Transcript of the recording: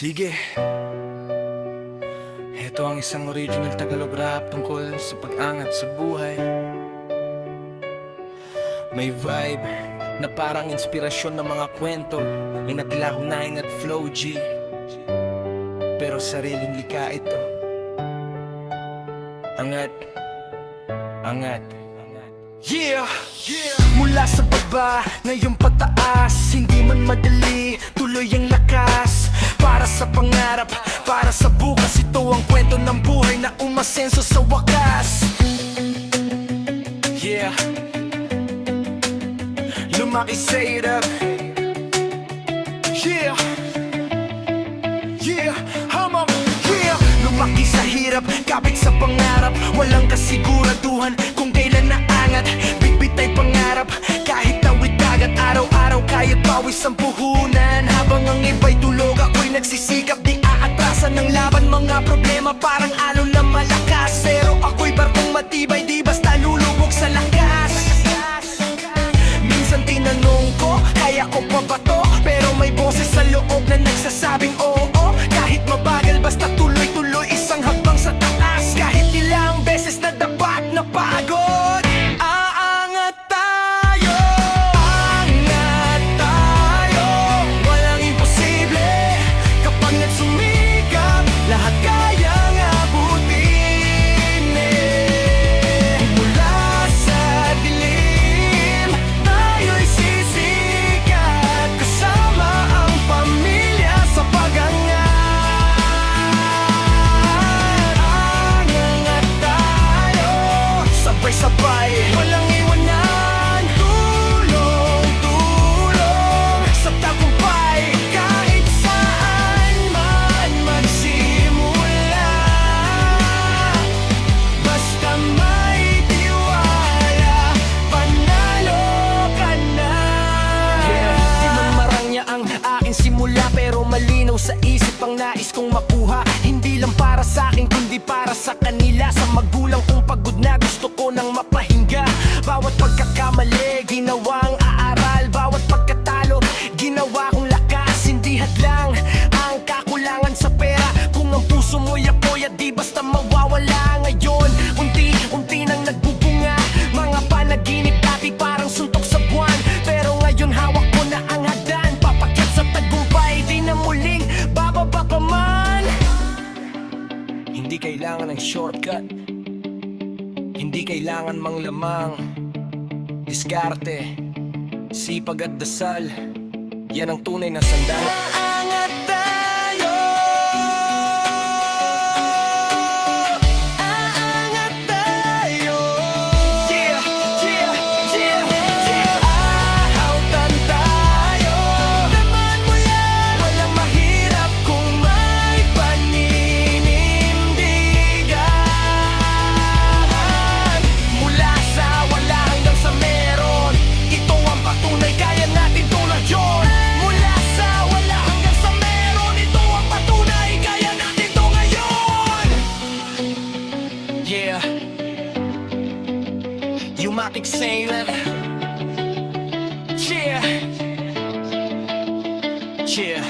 Sige, ito ang isang original Tagalog rap tungkol sa pag-angat sa buhay. May vibe na parang inspirasyon ng mga kwento ay naglahunain at flow G, pero sariling likha ito. Angat, angat. Yeah! Mula sa baba, ngayon pataas. Hindi man madali, tuloy ang lakas. Para sa pangarap, para sa bukas. Ito ang kwento ng buhay na umasenso sa wakas. Yeah. Lumaki sa hirap. Yeah. Yeah, hamam. Yeah. Lumaki sa hirap, kapit sa pangarap. Walang kasiguraduhan kung kailan naangat. Bitbit ay pangarap, kahit tawid dagat. Araw-araw kahit pawis ang puhunan. Habang ang iba'y tulog, ako'y nagsisikap. Di aatrasan ng laban, mga problema parang alon na malakas. Pero ako'y barkong matibay, di basta lulubog sa lakas. Minsan tinanong ko, kaya ko pa ba to? Pero may boses sa loob na nagsasabing oo. Kahit mabagal, basta tuloy-tuloy, isang hakbang sa taas. Kahit ilang beses na dapat na pagod. Aangat tayo, angat tayo. Walang imposible kapag nagsumikap, lahat kayang abutin Mula sa dilim, tayo'y sisikat. Kasama ang pamilya sa pag-angat. Angat tayo, sabay-sabay, walang iwanan. Tulong-tulong sa tagumpay. Kahit saan man magsimula, basta may tiwala, panalo ka na. Di man marangya ang aking simula, pero malinaw sa isip ang nais kong makuha. Hindi lang para sa akin, kundi para sa kanila. Sa magulang kong pagod na, gusto ko nang mapahinga. Bawat pagkakamali, ginawang aaral. Bawat pagkatalo, ginawa kong lakas. Hindi hadlang ang kakulangan sa pera. Kung ang puso mo'y apoy at di basta mawawala. Ngayon, unti-unti nang nagbubunga. Mga panaginip dati parang suntok sa buwan, pero ngayon hawak ko na ang hagdan. Papakyat sa tagumpay, di na muling bababa pa man. Hindi kailangan ng shortcut, hindi kailangan manglamang. Diskarte, sipag at dasal, yan ang tunay na sandata. Aangat tayo, aangat tayo. Yeah, yeah, yeah, yeah. Ahawtan tayo, laman mo yan. Walang mahirap kung may paninindigan. Mula sa wala hanggang sa meron, ito ang patunay, kaya natin tulad yun. Mula sa wala hanggang sa meron, ito ang patunay, kaya natin to ngayon. Yeah, Umatic Sailor. Yeah, yeah.